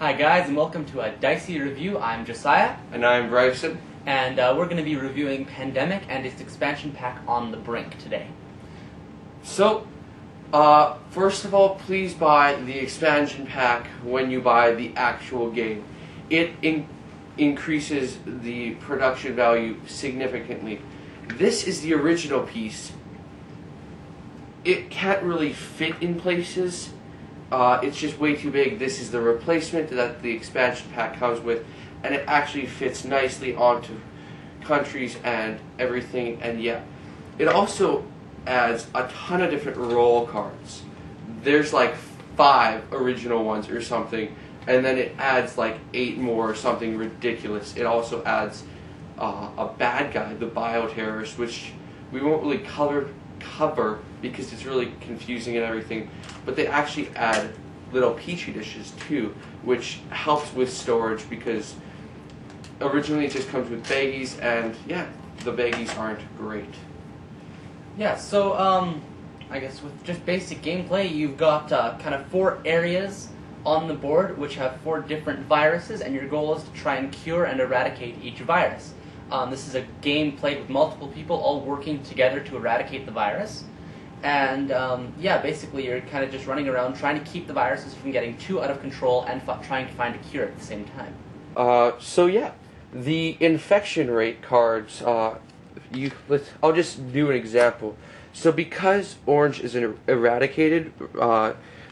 Hi guys, and welcome to a Dicey review. I'm Josiah. And I'm Bryson. And we're going to be reviewing Pandemic and its expansion pack On the Brink today. So, first of all, please buy the expansion pack when you buy the actual game. It increases the production value significantly. This is the original piece. It can't really fit in places. It's just way too big. This is the replacement that the expansion pack comes with, and it actually fits nicely onto countries and everything. And yeah, it also adds a ton of different role cards. There's like 5 original ones or something, and then it adds like 8 more or something ridiculous. It also adds a bad guy, the bioterrorist, which we won't really cover because it's really confusing and everything, but they actually add little petri dishes too, which helps with storage because originally it just comes with baggies, and yeah, the baggies aren't great. Yeah, so I guess with just basic gameplay, you've got kind of 4 areas on the board which have 4 different viruses, and your goal is to try and cure and eradicate each virus. This is a game played with multiple people all working together to eradicate the virus. And yeah, basically you're kind of just running around trying to keep the viruses from getting too out of control and trying to find a cure at the same time. So yeah, the infection rate cards, I'll just do an example. So because orange is eradicated,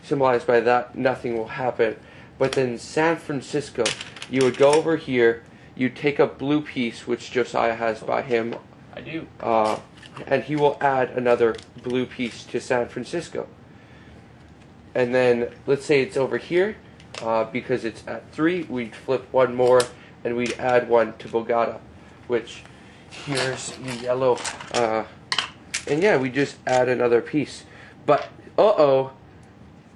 symbolized by that, nothing will happen. But then San Francisco, you would go over here, you take a blue piece, which Josiah has by him. I do. And he will add another blue piece to San Francisco. And then, let's say it's over here, because it's at 3, we'd flip 1 more, and we'd add 1 to Bogota, which, here's the yellow, and yeah, we just add another piece. But,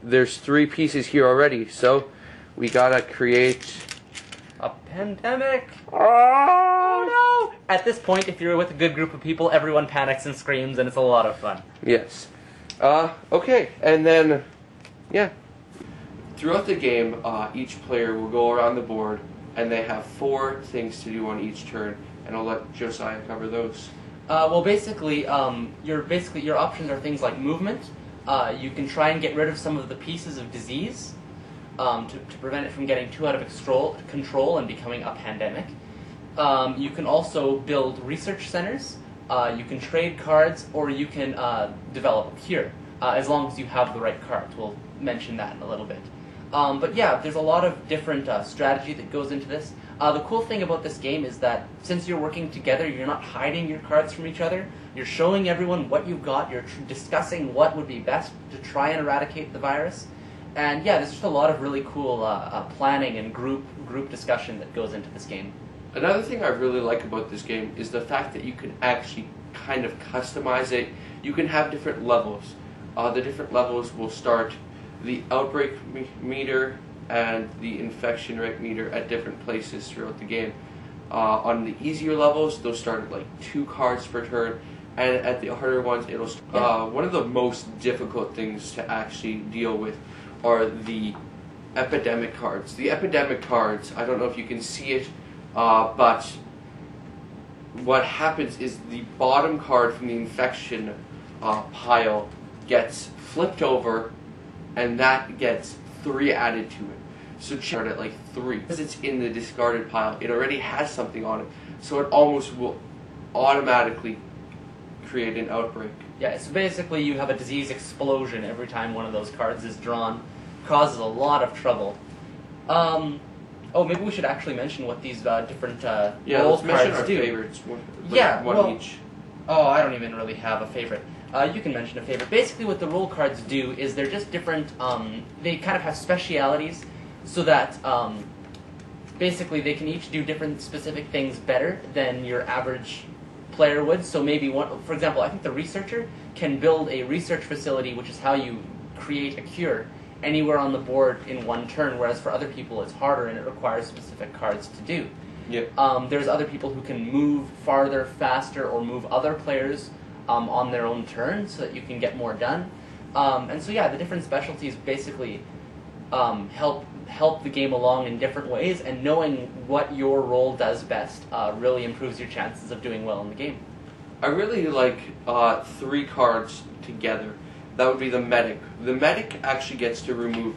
there's 3 pieces here already, so we gotta create a pandemic. Oh no! At this point, if you're with a good group of people, everyone panics and screams, and it's a lot of fun. Yes. Okay, and then, yeah. Throughout the game, each player will go around the board, and they have 4 things to do on each turn, and I'll let Josiah cover those. Well, basically, your options are things like movement. You can try and get rid of some of the pieces of disease to prevent it from getting too out of control and becoming a pandemic. You can also build research centers, you can trade cards, or you can develop a cure, as long as you have the right cards. We'll mention that in a little bit. But yeah, there's a lot of different strategy that goes into this. The cool thing about this game is that since you're working together, you're not hiding your cards from each other. You're showing everyone what you've got, you're discussing what would be best to try and eradicate the virus. And yeah, there's just a lot of really cool planning and group discussion that goes into this game. Another thing I really like about this game is the fact that you can actually kind of customize it. You can have different levels. The different levels will start the outbreak meter and the infection rate meter at different places throughout the game. On the easier levels, they'll start at like 2 cards per turn, and at the harder ones, it'll. One of the most difficult things to actually deal with are the epidemic cards. The epidemic cards, I don't know if you can see it, but what happens is the bottom card from the infection pile gets flipped over, and that gets 3 added to it. So start at like 3. Because it's in the discarded pile, it already has something on it, so it almost will automatically create an outbreak. Yeah, so basically you have a disease explosion every time one of those cards is drawn. Causes a lot of trouble. Oh, maybe we should actually mention what these different role cards do. Favorites. One each. Oh, I don't even really have a favorite. You can mention a favorite. Basically what the role cards do is they're just different, they kind of have specialities so that basically they can each do different specific things better than your average player would. So maybe one, for example, I think the researcher can build a research facility, which is how you create a cure, anywhere on the board in 1 turn, whereas for other people it's harder and it requires specific cards to do. Yep. There's other people who can move farther, faster, or move other players on their own turn so that you can get more done. And so yeah, the different specialties basically help help the game along in different ways, and knowing what your role does best really improves your chances of doing well in the game. I really like 3 cards together. That would be the medic. The medic actually gets to remove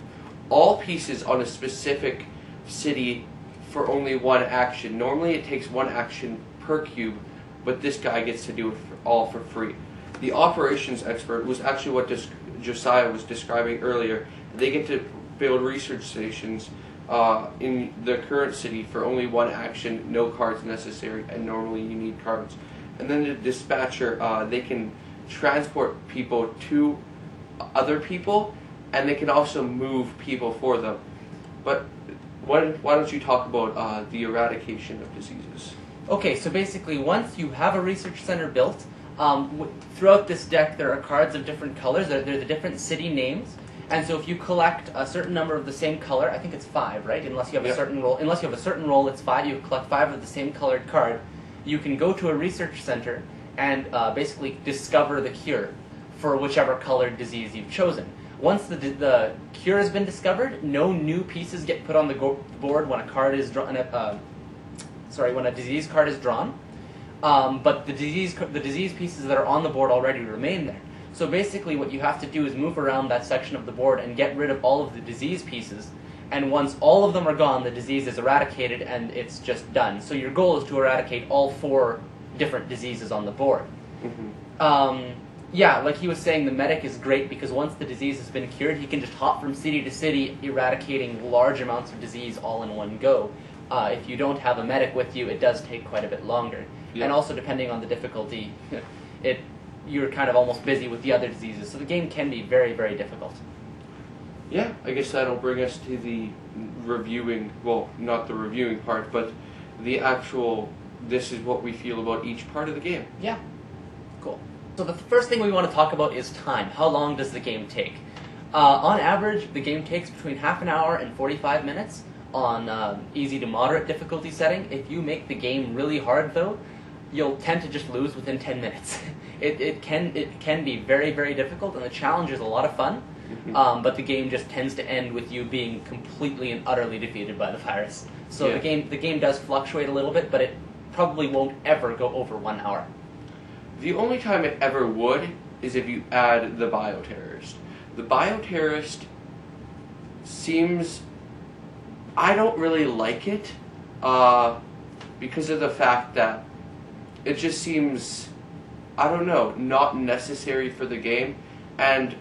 all pieces on a specific city for only 1 action. Normally it takes 1 action per cube, but this guy gets to do it all for free. The operations expert was actually what Josiah was describing earlier. They get to build research stations in the current city for only 1 action, no cards necessary, and normally you need cards. And then the dispatcher, they can transport people to other people, and they can also move people for them. But why don't you talk about the eradication of diseases? Okay, so basically once you have a research center built, throughout this deck there are cards of different colors. They're the different city names. And so if you collect a certain number of the same color, I think it's 5, right? Unless you have a certain role. Unless you have a certain role, it's 5. You collect 5 of the same colored card. You can go to a research center and basically discover the cure for whichever colored disease you've chosen. Once the cure has been discovered, no new pieces get put on the board when a card is drawn. When a disease card is drawn. But the disease pieces that are on the board already remain there. So basically what you have to do is move around that section of the board and get rid of all of the disease pieces. And once all of them are gone, the disease is eradicated and it's just done. So your goal is to eradicate all 4 different diseases on the board. Mm-hmm. Yeah, like he was saying, the medic is great because once the disease has been cured, he can just hop from city to city, eradicating large amounts of disease all in one go. If you don't have a medic with you, it does take quite a bit longer. Yeah. And also, depending on the difficulty, you're kind of almost busy with the other diseases, so the game can be very, very difficult. Yeah, I guess that'll bring us to the reviewing, well, not the reviewing part, but the actual, this is what we feel about each part of the game. Yeah, cool. So the first thing we want to talk about is time. How long does the game take? On average, the game takes between half an hour and 45 minutes on easy to moderate difficulty setting. If you make the game really hard, though, you'll tend to just lose within 10 minutes. It can be very, very difficult, and the challenge is a lot of fun, but the game just tends to end with you being completely and utterly defeated by the virus. So the game does fluctuate a little bit, but it probably won't ever go over 1 hour. The only time it ever would is if you add the bioterrorist. The bioterrorist seems... I don't really like it because of the fact that it just seems, I don't know, not necessary for the game. And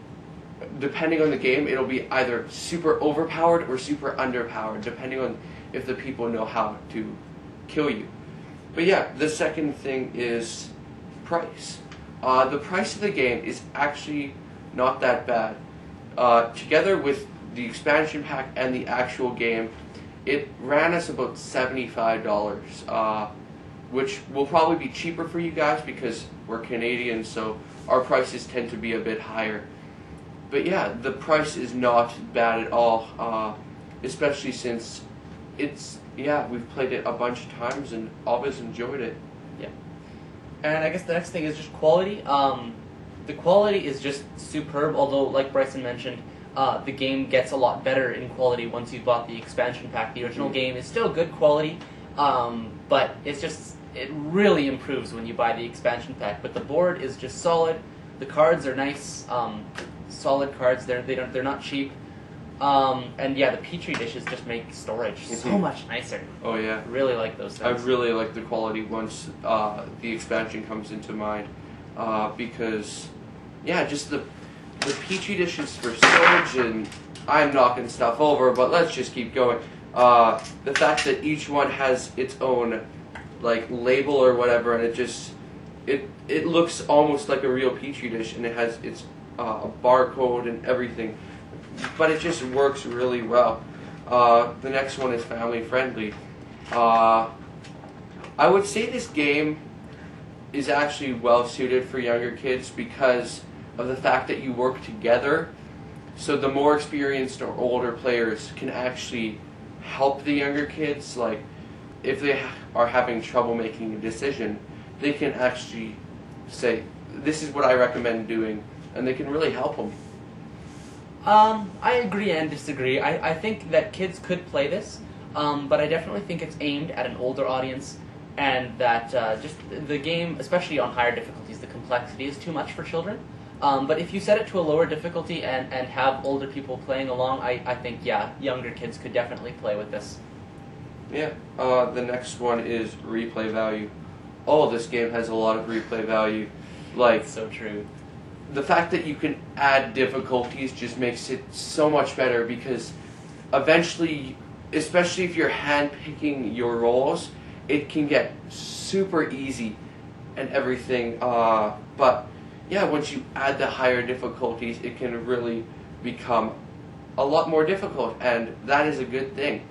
depending on the game, it'll be either super overpowered or super underpowered, depending on if the people know how to kill you. But yeah, the second thing is price. The price of the game is actually not that bad. Together with the expansion pack and the actual game, it ran us about $75, which will probably be cheaper for you guys because we're Canadian, so our prices tend to be a bit higher. But yeah, the price is not bad at all, especially since we've played it a bunch of times and always enjoyed it. Yeah. And I guess the next thing is just quality. The quality is just superb, although, like Bryson mentioned, the game gets a lot better in quality once you've bought the expansion pack. The original game is still good quality, but it really improves when you buy the expansion pack. But the board is just solid. The cards are nice, solid cards. They're not cheap. And yeah, the petri dishes just make storage so much nicer. Oh yeah, really like those things. I really like the quality once the expansion comes into mind, because just the petri dishes for storage, and I'm knocking stuff over, but let's just keep going. The fact that each one has its own label or whatever, and it looks almost like a real petri dish, and it has its a barcode and everything, but it just works really well. The next one is family friendly. I would say this game is actually well suited for younger kids because of the fact that you work together, so the more experienced or older players can actually help the younger kids. Like, if they are having trouble making a decision, they can actually say, this is what I recommend doing, and they can really help them. I agree and disagree. I think that kids could play this, but I definitely think it's aimed at an older audience, and that just the game, especially on higher difficulties, the complexity is too much for children. But if you set it to a lower difficulty and have older people playing along, I think, yeah, younger kids could definitely play with this. Yeah. The next one is replay value. Oh, this game has a lot of replay value. Like, So true. the fact that you can add difficulties just makes it so much better, because eventually, especially if you're handpicking your rolls, it can get super easy and everything. But yeah, once you add the higher difficulties, it can really become a lot more difficult, and that is a good thing.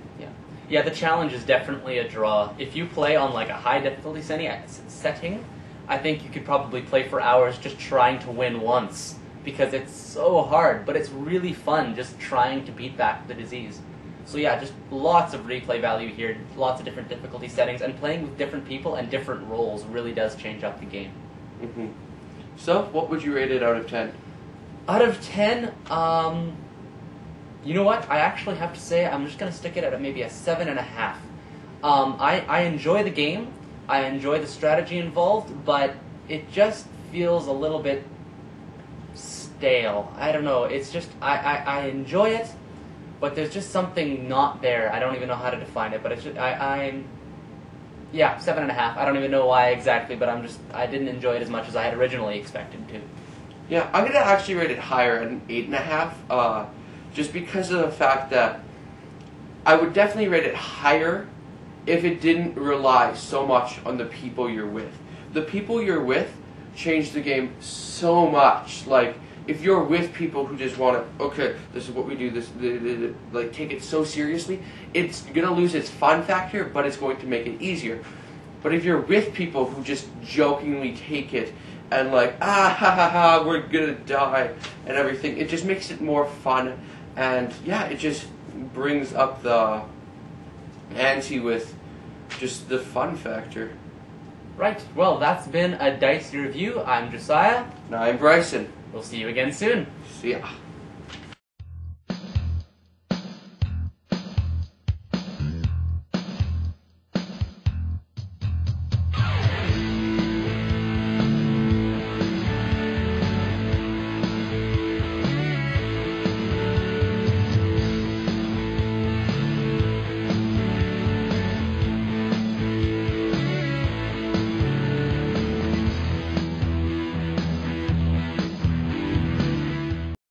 Yeah, the challenge is definitely a draw. If you play on like a high difficulty setting, I think you could probably play for hours just trying to win once, because it's so hard, but it's really fun just trying to beat back the disease. So yeah, just lots of replay value here, lots of different difficulty settings, and playing with different people and different roles really does change up the game. Mm-hmm. So, what would you rate it out of 10? Out of 10, you know what? I actually have to say I'm just going to stick it at maybe a 7.5. I enjoy the game. I enjoy the strategy involved, but it just feels a little bit stale. I don't know. It's just, I enjoy it, but there's just something not there. I don't even know how to define it, but it's just, yeah, 7.5. I don't even know why exactly, but I didn't enjoy it as much as I had originally expected to. Yeah, I'm going to actually rate it higher at an 8.5, just because of the fact that I would definitely rate it higher if it didn't rely so much on the people you're with. The people you're with change the game so much. Like, if you're with people who just want to, okay, this is what we do, like, take it so seriously, it's going to lose its fun factor, but it's going to make it easier. But if you're with people who just jokingly take it and like, ha ha ha, we're going to die and everything, it just makes it more fun. And yeah, it just brings up the ante with just the fun factor. Right, well, that's been a Dicey review. I'm Josiah. And I'm Bryson. We'll see you again soon. See ya.